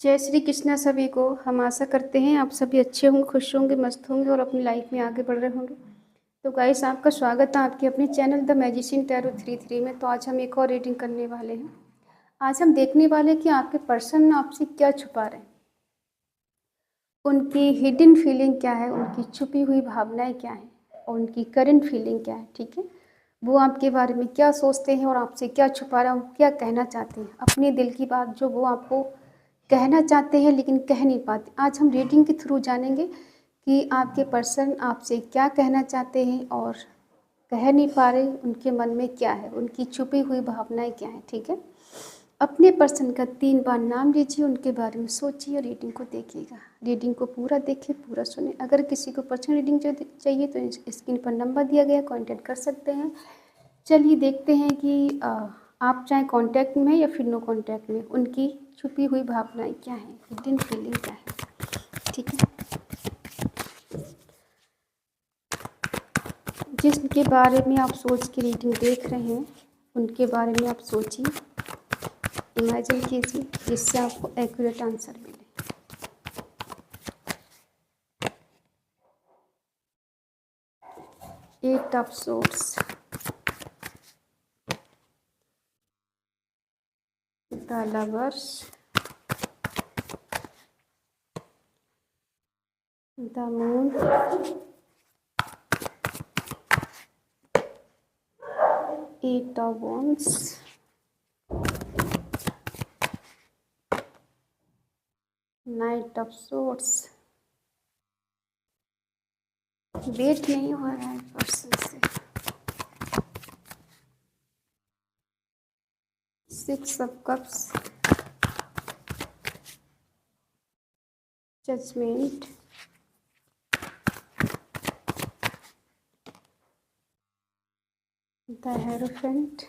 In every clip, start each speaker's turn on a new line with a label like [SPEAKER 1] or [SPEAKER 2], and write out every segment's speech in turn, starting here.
[SPEAKER 1] जय श्री कृष्णा सभी को। हम आशा करते हैं आप सभी अच्छे होंगे, खुश होंगे, मस्त होंगे और अपनी लाइफ में आगे बढ़ रहे होंगे। तो गाइस, आपका स्वागत है आपके अपने चैनल द मैजिशियन टैरो 33 में। तो आज हम एक और रीडिंग करने वाले हैं। आज हम देखने वाले हैं कि आपके पर्सन आपसे क्या छुपा रहे हैं, उनकी हिडन फीलिंग क्या है, उनकी छुपी हुई भावनाएं क्या हैं और उनकी करंट फीलिंग क्या है। ठीक है, वो आपके बारे में क्या सोचते हैं और आपसे क्या छुपा रहे हैं, वो क्या कहना चाहते हैं, अपने दिल की बात जो वो आपको कहना चाहते हैं लेकिन कह नहीं पाते। आज हम रीडिंग के थ्रू जानेंगे कि आपके पर्सन आपसे क्या कहना चाहते हैं और कह नहीं पा रहे, उनके मन में क्या है, उनकी छुपी हुई भावनाएं क्या हैं। ठीक है, अपने पर्सन का 3 बार नाम लीजिए, उनके बारे में सोचिए और रीडिंग को देखिएगा। रीडिंग को पूरा देखिए, पूरा सुने। अगर किसी को पर्सनल रीडिंग चाहिए तो स्क्रीन पर नंबर दिया गया, कांटेक्ट कर सकते हैं। चलिए देखते हैं कि आप चाहे कांटेक्ट में या फिर नो कांटेक्ट में, उनकी छुपी हुई भावनाएं क्या हैं, हिडन फीलिंग क्या है। ठीक है, जिसके बारे में आप सोच के रीडिंग देख रहे हैं उनके बारे में आप सोचिए, इमेजिन कीजिए, जिससे आपको एक्यूरेट आंसर मिले। Eight of swords, the lovers, the moon, eight of wands, knight of swords। Wait नहीं हो रहा है पर्सन से। 6 of cups, judgment, the Hierophant,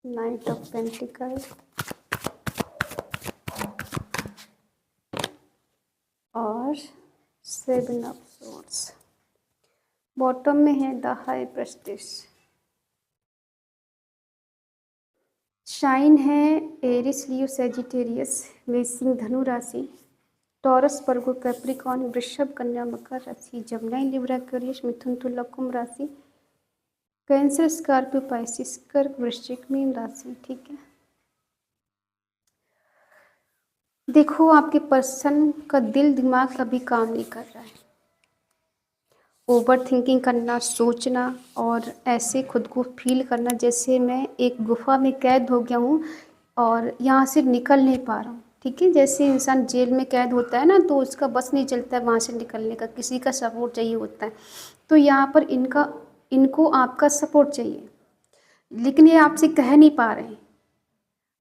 [SPEAKER 1] Knight of Pentacles और 7 of Swords। बॉटम में है द हाई प्रेस्टिस। शाइन है एरिस, लियो, Sagittarius, मेषिंग, धनु राशि, टॉरस, वर्गो, कैप्रिकॉर्न, वृषभ, कन्या, मकर राशि, जमनाई, लिब्रा, एक्वेरियस, मिथुन, तुला, कुंभ राशि, कैंसर, स्कॉर्पियो, पाइसिस, कर्क, वृश्चिक, मीन राशि। ठीक है, देखो आपके पर्सन का दिल दिमाग अभी काम नहीं कर रहा है। ओवर थिंकिंग करना, सोचना और ऐसे खुद को फील करना जैसे मैं एक गुफा में कैद हो गया हूँ और यहाँ से निकल नहीं पा रहा हूँ। ठीक है, जैसे इंसान जेल में कैद होता है ना, तो उसका बस नहीं चलता है वहाँ से निकलने का, किसी का सपोर्ट चाहिए होता है। तो यहाँ पर इनको आपका सपोर्ट चाहिए, लेकिन ये आपसे कह नहीं पा रहे हैं।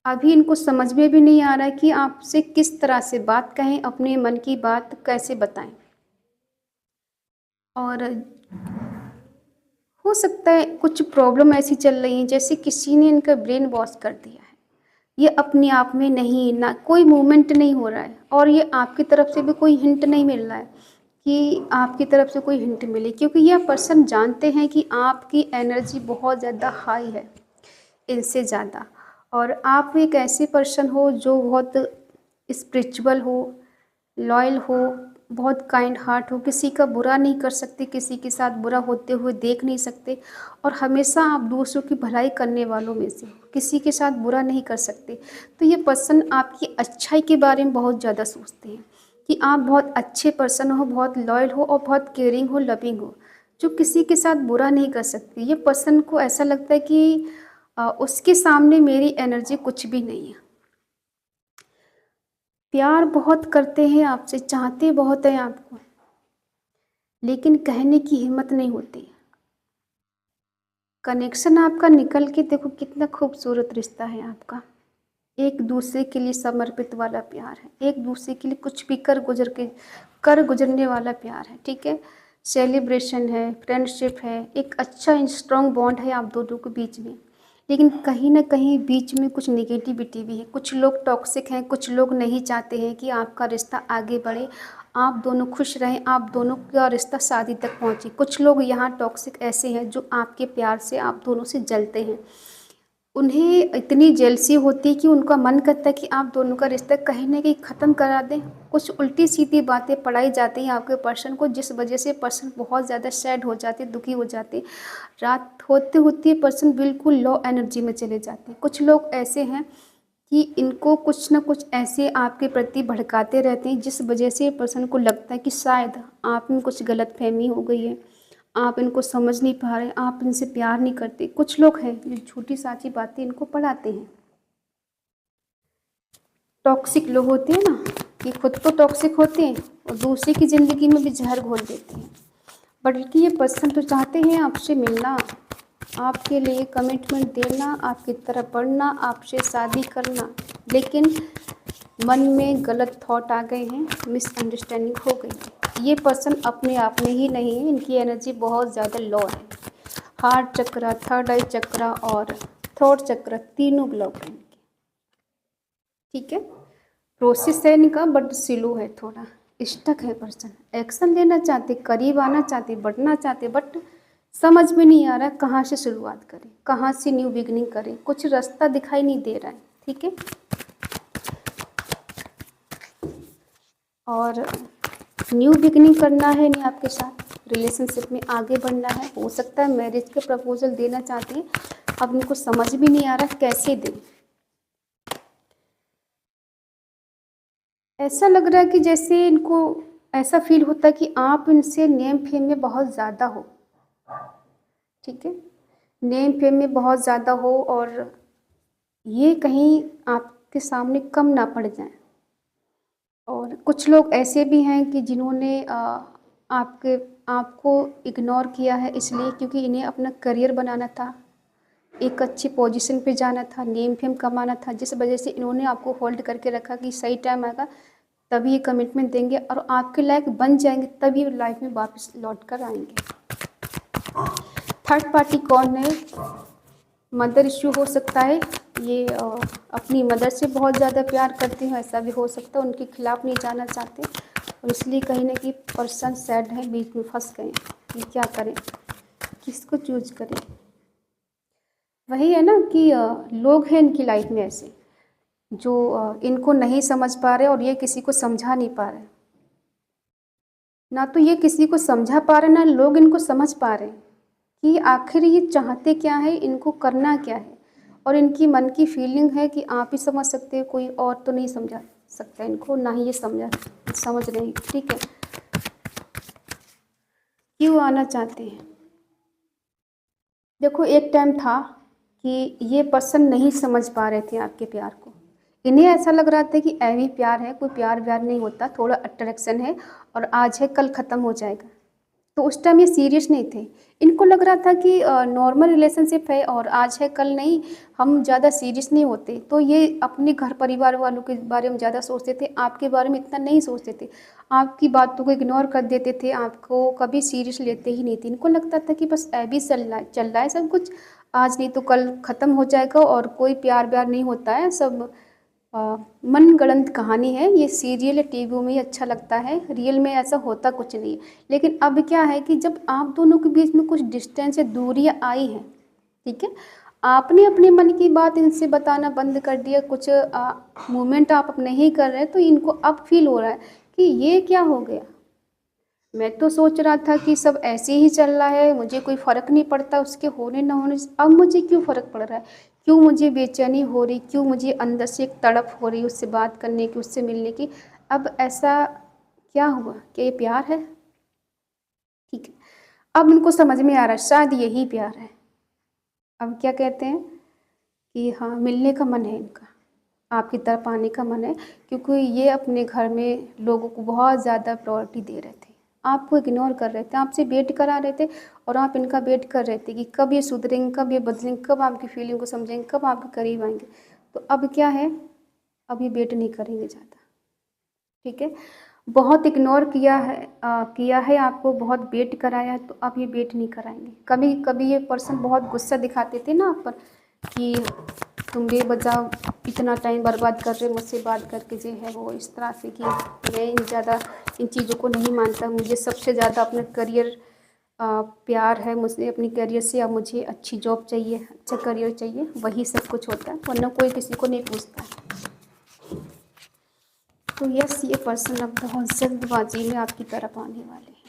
[SPEAKER 1] अभी इनको समझ में भी नहीं आ रहा है कि आपसे किस तरह से बात कहें, अपने मन की बात कैसे बताएं। और हो सकता है कुछ प्रॉब्लम ऐसी चल रही है जैसे किसी ने इनका ब्रेन वॉश कर दिया है। ये अपने आप में नहीं, ना कोई मूवमेंट नहीं हो रहा है और ये आपकी तरफ से भी कोई हिंट नहीं मिल रहा है कि आपकी तरफ से कोई हिंट मिले, क्योंकि यह पर्सन जानते हैं कि आपकी एनर्जी बहुत ज़्यादा हाई है इनसे ज़्यादा। और आप एक ऐसे पर्सन हो जो बहुत स्पिरिचुअल हो, लॉयल हो, बहुत काइंड हार्ट हो, किसी का बुरा नहीं कर सकते, किसी के साथ बुरा होते हुए देख नहीं सकते और हमेशा आप दूसरों की भलाई करने वालों में से हो, किसी के साथ बुरा नहीं कर सकते। तो ये पर्सन आपकी अच्छाई के बारे में बहुत ज़्यादा सोचते हैं कि आप बहुत अच्छे पर्सन हो, बहुत लॉयल हो और बहुत केयरिंग हो, लविंग हो, जो किसी के साथ बुरा नहीं कर सकती। ये पर्सन को ऐसा लगता है कि उसके सामने मेरी एनर्जी कुछ भी नहीं है। प्यार बहुत करते हैं आपसे, चाहते बहुत हैं आपको, लेकिन कहने की हिम्मत नहीं होती। कनेक्शन आपका निकल के देखो कितना खूबसूरत रिश्ता है आपका। एक दूसरे के लिए समर्पित वाला प्यार है, एक दूसरे के लिए कुछ भी कर गुजरने वाला प्यार है। ठीक है, सेलिब्रेशन है, फ्रेंडशिप है, एक अच्छा स्ट्रॉन्ग बॉन्ड है आप दोनों के बीच में। लेकिन कहीं ना कहीं बीच में कुछ निगेटिविटी भी है, कुछ लोग टॉक्सिक हैं, कुछ लोग नहीं चाहते हैं कि आपका रिश्ता आगे बढ़े, आप दोनों खुश रहें, आप दोनों का रिश्ता शादी तक पहुंचे। कुछ लोग यहाँ टॉक्सिक ऐसे हैं जो आपके प्यार से आप दोनों से जलते हैं। उन्हें इतनी जेलसी होती है कि उनका मन करता है कि आप दोनों का रिश्ता कहीं न कहीं ख़त्म करा दें। कुछ उल्टी-सीधी बातें पढ़ाई जाती हैं आपके पर्सन को, जिस वजह से पर्सन बहुत ज़्यादा सैड हो जाते, दुखी हो जाते। रात होते-होते पर्सन बिल्कुल लो एनर्जी में चले जाते हैं। कुछ लोग ऐसे हैं कि इनको कुछ न कुछ ऐसे आपके प्रति भड़काते रहते हैं, जिस वजह से पर्सन को लगता है कि शायद आप में कुछ गलतफ़हमी हो गई है। आप इनको समझ नहीं पा रहे, आप इनसे प्यार नहीं करते। कुछ लोग हैं जो झूठी-साची बातें इनको पढ़ाते हैं। टॉक्सिक लोग होते हैं ना, कि खुद तो टॉक्सिक होते हैं और दूसरे की ज़िंदगी में भी जहर घोल देते हैं। बल्कि ये पर्सन तो चाहते हैं आपसे मिलना, आपके लिए कमिटमेंट देना, आपकी तरह पढ़ना, आपसे शादी करना, लेकिन मन में गलत थॉट आ गए हैं, मिसअंडरस्टैंडिंग हो गई है। ये पर्सन अपने आप में ही नहीं है, इनकी एनर्जी बहुत ज़्यादा लो है। हार्ट चक्र, थर्ड आई चक्र और थ्रोट चक्र तीनों ब्लॉक हैं इनके। ठीक है, प्रोसेस है इनका बट स्लो है, थोड़ा स्टक है पर्सन। एक्शन लेना चाहते, करीब आना चाहते, बढ़ना चाहते, बट समझ में नहीं आ रहा है कहाँ से शुरुआत करें, कहाँ से न्यू बिगनिंग करें, कुछ रास्ता दिखाई नहीं दे रहा है। ठीक है, और न्यू बिगनिंग करना है नहीं आपके साथ, रिलेशनशिप में आगे बढ़ना है। हो सकता है मैरिज के प्रपोजल देना चाहते हैं, अब इनको समझ भी नहीं आ रहा कैसे दें। ऐसा लग रहा है कि जैसे इनको ऐसा फील होता है कि आप इनसे नेम फेम में बहुत ज़्यादा हो। ठीक है, नेम फेम में बहुत ज़्यादा हो और ये कहीं आपके सामने कम ना पड़ जाए। और कुछ लोग ऐसे भी हैं कि जिन्होंने आपके आपको इग्नोर किया है, इसलिए क्योंकि इन्हें अपना करियर बनाना था, एक अच्छी पोजीशन पे जाना था, नेम फेम कमाना था, जिस वजह से इन्होंने आपको होल्ड करके रखा कि सही टाइम आएगा तभी ये कमिटमेंट देंगे और आपके लायक बन जाएंगे, तभी लाइफ में वापस लौट कर आएंगे। थर्ड पार्टी कौन है? मदर इश्यू हो सकता है। ये अपनी मदर से बहुत ज़्यादा प्यार करते हैं, ऐसा भी हो सकता है। उनके खिलाफ़ नहीं जाना चाहते और इसलिए कहीं ना कहीं पर्सन सैड है, बीच में फंस गए कि क्या करें, किसको चूज करें। वही है ना कि लोग हैं इनकी लाइफ में ऐसे जो इनको नहीं समझ पा रहे और ये किसी को समझा नहीं पा रहे। ना तो ये किसी को समझा पा रहे, ना लोग इनको समझ पा रहे कि आखिर ये चाहते क्या है, इनको करना क्या है। और इनकी मन की फीलिंग है कि आप ही समझ सकते हैं, कोई और तो नहीं समझा सकता इनको, ना ही ये समझ रहे हैं। ठीक है, क्यों आना चाहते हैं? देखो, एक टाइम था कि ये पर्सन नहीं समझ पा रहे थे आपके प्यार को। इन्हें ऐसा लग रहा था कि ऐवी प्यार है, कोई प्यार व्यार नहीं होता, थोड़ा अट्रैक्शन है और आज है कल ख़त्म हो जाएगा। तो उस टाइम ये सीरियस नहीं थे। इनको लग रहा था कि नॉर्मल रिलेशनशिप है और आज है कल नहीं, हम ज़्यादा सीरियस नहीं होते। तो ये अपने घर परिवार वालों के बारे में ज़्यादा सोचते थे, आपके बारे में इतना नहीं सोचते थे। आपकी बातों को इग्नोर कर देते थे, आपको कभी सीरियस लेते ही नहीं थे। इनको लगता था कि बस ऐसे ही चल रहा है सब कुछ, आज नहीं तो कल ख़त्म हो जाएगा और कोई प्यार व्यार नहीं होता है, सब मनगढ़ंत कहानी है, ये सीरियल या टीवी में ही अच्छा लगता है, रियल में ऐसा होता कुछ नहीं है। लेकिन अब क्या है कि जब आप दोनों के बीच में कुछ डिस्टेंस या दूरियां आई हैं, ठीक है, आपने अपने मन की बात इनसे बताना बंद कर दिया, कुछ मूवमेंट आप अब नहीं कर रहे, तो इनको अब फील हो रहा है कि ये क्या हो गया। मैं तो सोच रहा था कि सब ऐसे ही चल रहा है, मुझे कोई फ़र्क नहीं पड़ता उसके होने ना होने से, अब मुझे क्यों फ़र्क पड़ रहा है, क्यों मुझे बेचैनी हो रही, क्यों मुझे अंदर से एक तड़प हो रही उससे बात करने की, उससे मिलने की। अब ऐसा क्या हुआ, क्या ये प्यार है? ठीक है, अब इनको समझ में आ रहा है शायद यही प्यार है। अब क्या कहते हैं कि हाँ, मिलने का मन है इनका, आपकी तरफ आने का मन है, क्योंकि ये अपने घर में लोगों को बहुत ज़्यादा प्रायोरिटी दे रहे थे, आपको इग्नोर कर रहे थे, आपसे वेट करा रहे थे और आप इनका वेट कर रहे थे कि कब ये सुधरेंगे, कब ये बदलेंगे, कब आपकी फीलिंग को समझेंगे, कब आपके करीब आएंगे। तो अब क्या है, अब ये वेट नहीं करेंगे ज़्यादा। ठीक है, बहुत इग्नोर किया है आपको, बहुत वेट कराया है, तो अब ये वेट नहीं कराएंगे। कभी कभी ये पर्सन बहुत गुस्सा दिखाते थे ना आप पर कि तुम बेवजह इतना टाइम बर्बाद कर रहे हो मुझसे बात करके, जो है वो इस तरह से कि मैं इन चीज़ों को नहीं मानता, मुझे सबसे ज़्यादा अपना करियर प्यार है मुझसे अपनी करियर से, या मुझे अच्छी जॉब चाहिए, अच्छा करियर चाहिए, वही सब कुछ होता है, वरना कोई किसी को नहीं पूछता है। तो यस, ये पर्सन अब बहुत जल्दबाजी में आपकी तरफ आने वाले हैं।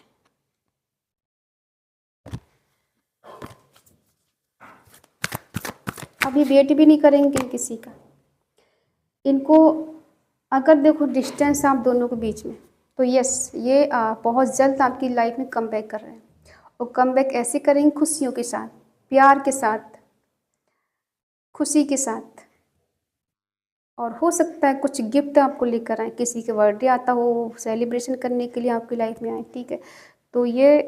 [SPEAKER 1] अभी वेट भी नहीं करेंगे किसी का। इनको अगर देखो डिस्टेंस आप दोनों के बीच में, तो यस, ये बहुत जल्द आपकी लाइफ में कम बैक कर रहे हैं, और कम बैक ऐसे करेंगे खुशियों के साथ, प्यार के साथ, खुशी के साथ। और हो सकता है कुछ गिफ्ट आपको लेकर आए, किसी के बर्थडे आता हो, सेलिब्रेशन करने के लिए आपकी लाइफ में आए, ठीक है। तो ये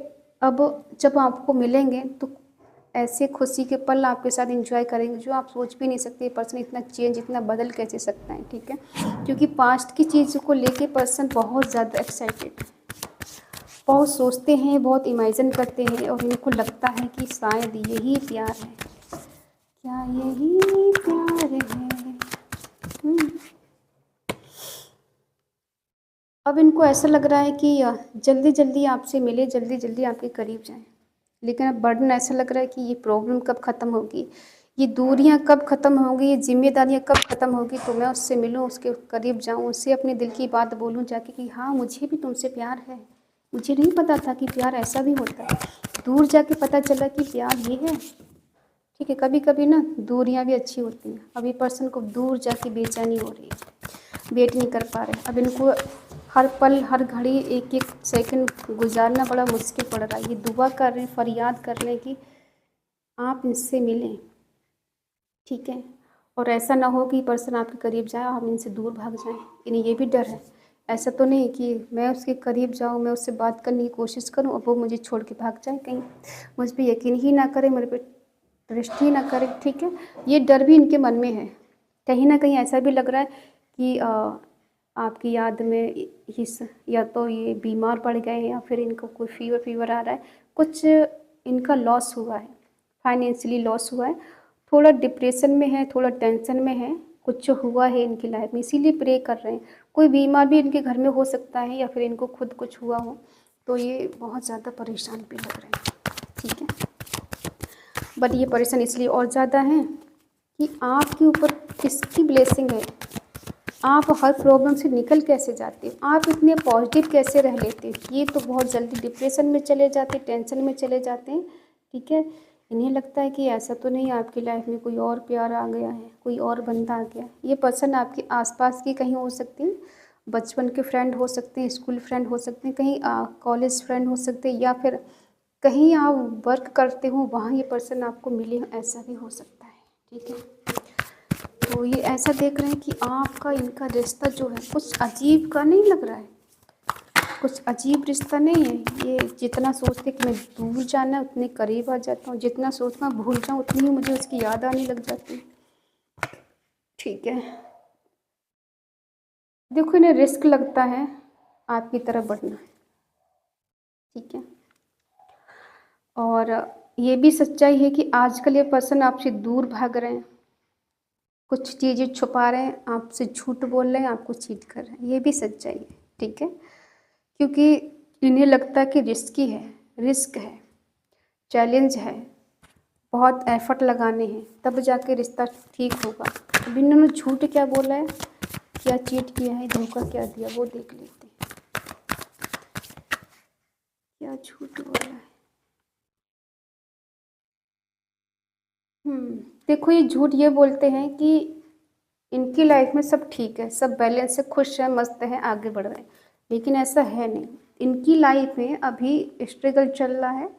[SPEAKER 1] अब जब आपको मिलेंगे तो ऐसे खुशी के पल आपके साथ एंजॉय करेंगे जो आप सोच भी नहीं सकते। पर्सन इतना चेंज, इतना बदल कैसे सकता है, ठीक है। क्योंकि पास्ट की चीज़ों को लेके पर्सन बहुत ज़्यादा एक्साइटेड, बहुत सोचते हैं, बहुत इमेजिन करते हैं, और इनको लगता है कि शायद यही प्यार है, क्या यही प्यार है। अब इनको ऐसा लग रहा है कि जल्दी जल्दी आपसे मिले, जल्दी जल्दी आपके करीब जाएं, लेकिन अब बर्डन ऐसा लग रहा है कि ये प्रॉब्लम कब ख़त्म होगी, ये दूरियां कब ख़त्म होंगी, ये जिम्मेदारियां कब ख़त्म होगी, तो मैं उससे मिलूं, उसके करीब जाऊं, उससे अपने दिल की बात बोलूं जाके कि हाँ, मुझे भी तुमसे प्यार है, मुझे नहीं पता था कि प्यार ऐसा भी होता है। दूर जाके पता चला कि प्यार ये है, ठीक है। कभी कभी ना दूरियां भी अच्छी होती हैं। अभी पर्सन को दूर जाके बेचैनी हो रही है, वेट नहीं कर पा रहे। अब इनको हर पल, हर घड़ी, एक एक सेकंड गुजारना बड़ा मुश्किल पड़ रहा है। ये दुआ कर रहे हैं, फरियाद कर रहे हैं कि आप इनसे मिलें, ठीक है। और ऐसा ना हो कि पर्सन आपके करीब जाए और हम इनसे दूर भाग जाएं। इन्हें ये भी डर है। ऐसा तो नहीं कि मैं उसके करीब जाऊं, मैं उससे बात करने की कोशिश करूं और वो मुझे छोड़ के भाग जाए, कहीं मुझ पर यकीन ही ना करे, मेरे पे ट्रस्ट ही ना करे, ठीक है। ये डर भी इनके मन में है। कहीं ना कहीं ऐसा भी लग रहा है कि आपकी याद में इस, या तो ये बीमार पड़ गए हैं, या फिर इनको कोई फीवर आ रहा है, कुछ इनका लॉस हुआ है, फाइनेंशियली लॉस हुआ है, थोड़ा डिप्रेशन में है, थोड़ा टेंशन में है, कुछ हुआ है इनकी लाइफ में, इसीलिए प्रे कर रहे हैं। कोई बीमार भी इनके घर में हो सकता है, या फिर इनको खुद कुछ हुआ हो, तो ये बहुत ज़्यादा परेशान भी लग रहे हैं, ठीक है। बट ये परेशान इसलिए और ज़्यादा हैं कि आपके ऊपर किसकी ब्लेसिंग है, आप हर प्रॉब्लम से निकल कैसे जाते हो, आप इतने पॉजिटिव कैसे रह लेते हो। ये तो बहुत जल्दी डिप्रेशन में चले जाते, टेंशन में चले जाते हैं, ठीक है। इन्हें लगता है कि ऐसा तो नहीं आपकी लाइफ में कोई और प्यार आ गया है, कोई और बंदा आ गया। ये पर्सन आपके आसपास की कहीं हो सकती है, बचपन के फ्रेंड हो सकते हैं, स्कूल फ्रेंड हो सकते हैं, कहीं कॉलेज फ्रेंड हो सकते हैं, या फिर कहीं आप वर्क करते हो वहाँ ये पर्सन आपको मिले, ऐसा भी हो सकता है, ठीक है। तो ये ऐसा देख रहे हैं कि आपका इनका रिश्ता जो है कुछ अजीब का नहीं लग रहा है, कुछ अजीब रिश्ता नहीं है। ये जितना सोचते कि मैं दूर जाना है उतने करीब आ जाता हूँ, जितना सोचना भूल जाऊँ उतनी ही मुझे उसकी याद आने लग जाती, ठीक है। देखो, इन्हें रिस्क लगता है आपकी तरफ बढ़ना, ठीक है। और ये भी सच्चाई है कि आजकल ये पर्सन आपसे दूर भाग रहे हैं, कुछ चीज़ें छुपा रहे हैं, आपसे झूठ बोल रहे हैं, आपको चीट कर रहे हैं, ये भी सच्चाई है, ठीक है। क्योंकि इन्हें लगता है कि रिस्की है, रिस्क है, चैलेंज है, बहुत एफर्ट लगाने हैं, तब जाके रिश्ता ठीक होगा। अब इन्होंने झूठ क्या बोला है, क्या चीट किया है, धोखा क्या दिया, वो देख लेते हैं। क्या झूठ बोला है। देखो, ये झूठ ये बोलते हैं कि इनकी लाइफ में सब ठीक है, सब बैलेंस है, खुश है, मस्त है, आगे बढ़ रहे हैं, लेकिन ऐसा है नहीं। इनकी लाइफ में अभी स्ट्रगल चल रहा है,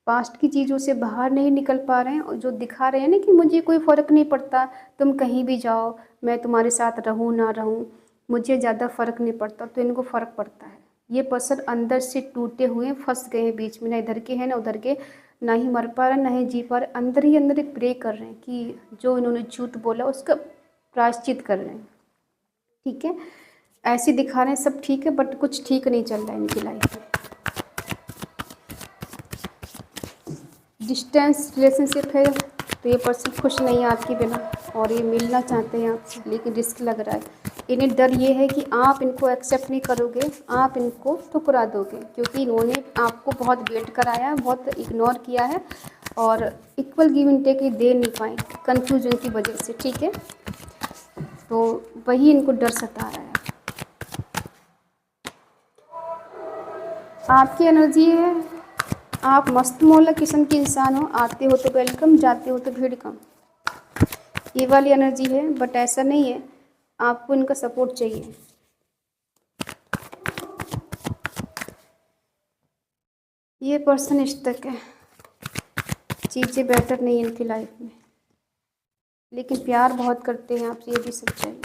[SPEAKER 1] पास्ट की चीज़ों से बाहर नहीं निकल पा रहे हैं, और जो दिखा रहे हैं ना कि मुझे कोई फ़र्क नहीं पड़ता, तुम कहीं भी जाओ, मैं तुम्हारे साथ रहूँ ना रहूँ, मुझे ज़्यादा फ़र्क नहीं पड़ता, तो इनको फ़र्क पड़ता है। ये पर्सन अंदर से टूटे हुए फंस गए हैं बीच में, ना इधर के हैं ना उधर के, ना ही मर पा रहे ना ही जी पा रहे, अंदर ही अंदर प्रे कर रहे हैं कि जो इन्होंने झूठ बोला उसका प्रायश्चित कर रहे हैं, ठीक है। ऐसे दिखा रहे हैं सब ठीक है, बट कुछ ठीक नहीं चल रहा है इनकी लाइफ में। डिस्टेंस रिलेशनशिप है, तो ये पर्सन खुश नहीं है आपके बिना, और ये मिलना चाहते हैं आपसे, लेकिन रिस्क लग रहा है। इन्हें डर ये है कि आप इनको एक्सेप्ट नहीं करोगे, आप इनको ठुकरा दोगे, क्योंकि इन्होंने आपको बहुत वेट कराया, बहुत इग्नोर किया है और इक्वल गिव एंड टेक ये दे नहीं पाए कन्फ्यूजन की वजह से, ठीक है। तो वही इनको डर सता रहा है। आपकी एनर्जी है, आप मस्त मौला किस्म के इंसान हो, आते हो तो वेलकम, जाते हो तो भीड़ कम, ये वाली एनर्जी है। बट ऐसा नहीं है, आपको इनका सपोर्ट चाहिए। ये पर्सन स्टक है, चीज़ें बेटर नहीं है इनकी लाइफ में, लेकिन प्यार बहुत करते हैं आपसे, ये भी सच्चाई है,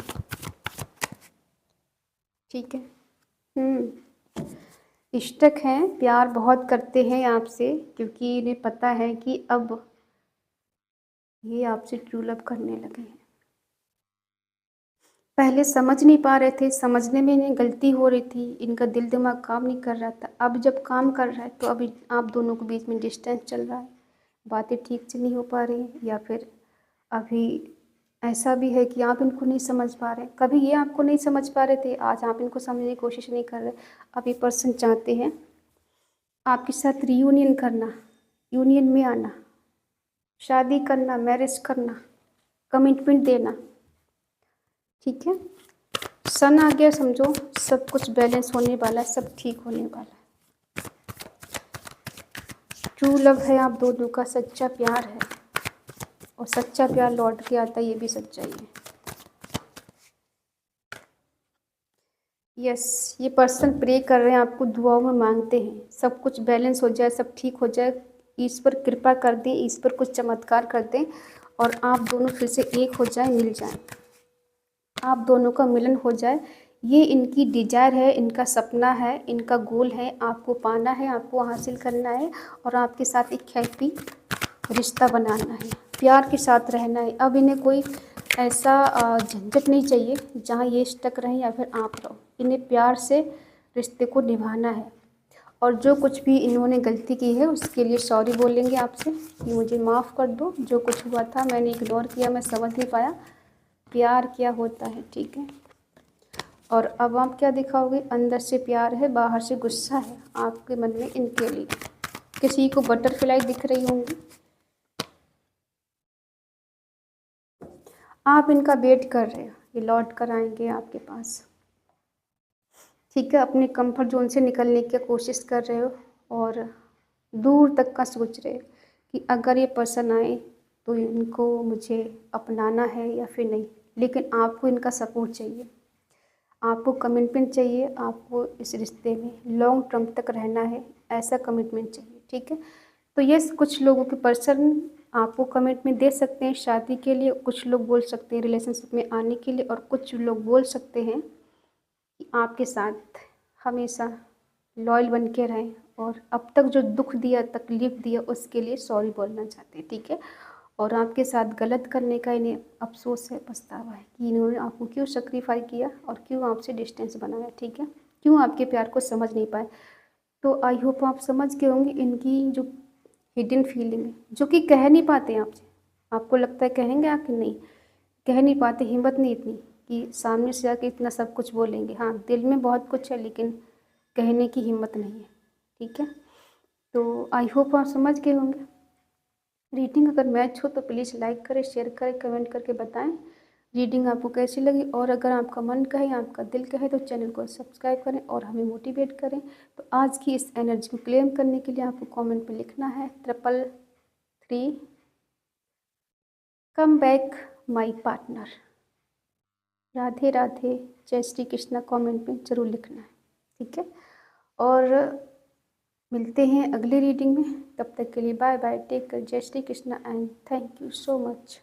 [SPEAKER 1] ठीक है। स्टक हैं, प्यार बहुत करते हैं आपसे, क्योंकि इन्हें पता है कि अब ये आपसे ट्रू लव करने लगे हैं। पहले समझ नहीं पा रहे थे, समझने में इन्हें गलती हो रही थी, इनका दिल दिमाग काम नहीं कर रहा था। अब जब काम कर रहा है तो अभी आप दोनों के बीच में डिस्टेंस चल रहा है, बातें ठीक से नहीं हो पा रही हैं, या फिर अभी ऐसा भी है कि आप इनको नहीं समझ पा रहे। कभी ये आपको नहीं समझ पा रहे थे, आज आप इनको समझने की कोशिश नहीं कर रहे। अब ये पर्सन चाहते हैं आपके साथ रीयूनियन करना, यूनियन में आना, शादी करना, मैरिज करना, कमिटमेंट देना, ठीक है। सन आ गया, समझो सब कुछ बैलेंस होने वाला है, सब ठीक होने वाला है। ट्रू लव है आप दोनों का, सच्चा प्यार है, और सच्चा प्यार लौट के आता है, ये भी सच्चाई है। यस, ये पर्सन प्रे कर रहे हैं, आपको दुआओं में मांगते हैं, सब कुछ बैलेंस हो जाए, सब ठीक हो जाए, ईश्वर कृपा कर दें, ईश्वर कुछ चमत्कार कर दें और आप दोनों फिर से एक हो जाए, मिल जाएं, आप दोनों का मिलन हो जाए। ये इनकी डिजायर है, इनका सपना है, इनका गोल है, आपको पाना है, आपको हासिल करना है और आपके साथ एक हैप्पी रिश्ता बनाना है, प्यार के साथ रहना है। अब इन्हें कोई ऐसा झंझट नहीं चाहिए जहाँ ये स्टक रहें या फिर आप रहो, इन्हें प्यार से रिश्ते को निभाना है। और जो कुछ भी इन्होंने गलती की है उसके लिए सॉरी बोलेंगे आपसे कि मुझे माफ़ कर दो, जो कुछ हुआ था मैंने इग्नोर किया, मैं समझ नहीं पाया प्यार क्या होता है, ठीक है। और अब आप क्या दिखाओगे, अंदर से प्यार है, बाहर से गुस्सा है आपके मन में इनके लिए। किसी को बटरफ्लाई दिख रही होंगी, आप इनका वेट कर रहे हो, ये लौट कर आएंगे आपके पास, ठीक है। अपने कंफर्ट जोन से निकलने की कोशिश कर रहे हो और दूर तक का सोच रहे हो कि अगर ये पर्सन आए तो इनको मुझे अपनाना है या फिर नहीं, लेकिन आपको इनका सपोर्ट चाहिए, आपको कमिटमेंट चाहिए, आपको इस रिश्ते में लॉन्ग टर्म तक रहना है, ऐसा कमिटमेंट चाहिए, ठीक है। तो ये कुछ लोगों के पर्सन आपको कमिटमेंट दे सकते हैं शादी के लिए, कुछ लोग बोल सकते हैं रिलेशनशिप में आने के लिए, और कुछ लोग बोल सकते हैं कि आपके साथ हमेशा लॉयल बन के रहें और अब तक जो दुख दिया, तकलीफ़ दिया, उसके लिए सॉरी बोलना चाहते हैं, ठीक है। और आपके साथ गलत करने का इन्हें अफ़सोस है, पछतावा है कि इन्होंने आपको क्यों सेक्रीफाई किया और क्यों आपसे डिस्टेंस बनाया, ठीक है, क्यों आपके प्यार को समझ नहीं पाए। तो आई होप आप समझ गए होंगे इनकी जो हिडन फीलिंग है, जो कि कह नहीं पाते हैं आपसे। आपको लगता है कहेंगे आके, नहीं कह नहीं पाते, हिम्मत नहीं इतनी कि सामने से आके इतना सब कुछ बोलेंगे। हाँ, दिल में बहुत कुछ है लेकिन कहने की हिम्मत नहीं है, ठीक है। तो आई होप आप समझ गए होंगे। रीडिंग अगर मैच हो तो प्लीज़ लाइक करें, शेयर करें, कमेंट करके बताएं रीडिंग आपको कैसी लगी। और अगर आपका मन कहे, आपका दिल कहे तो चैनल को सब्सक्राइब करें और हमें मोटिवेट करें। तो आज की इस एनर्जी को क्लेम करने के लिए आपको कमेंट पे लिखना है 333 come back my partner. Radhe Radhe, जय श्री कृष्णा कमेंट में ज़रूर लिखना है, ठीक है। और मिलते हैं अगली रीडिंग में, तब तक के लिए बाय बाय, टेक केयर, जय Shri Krishna and thank you so much.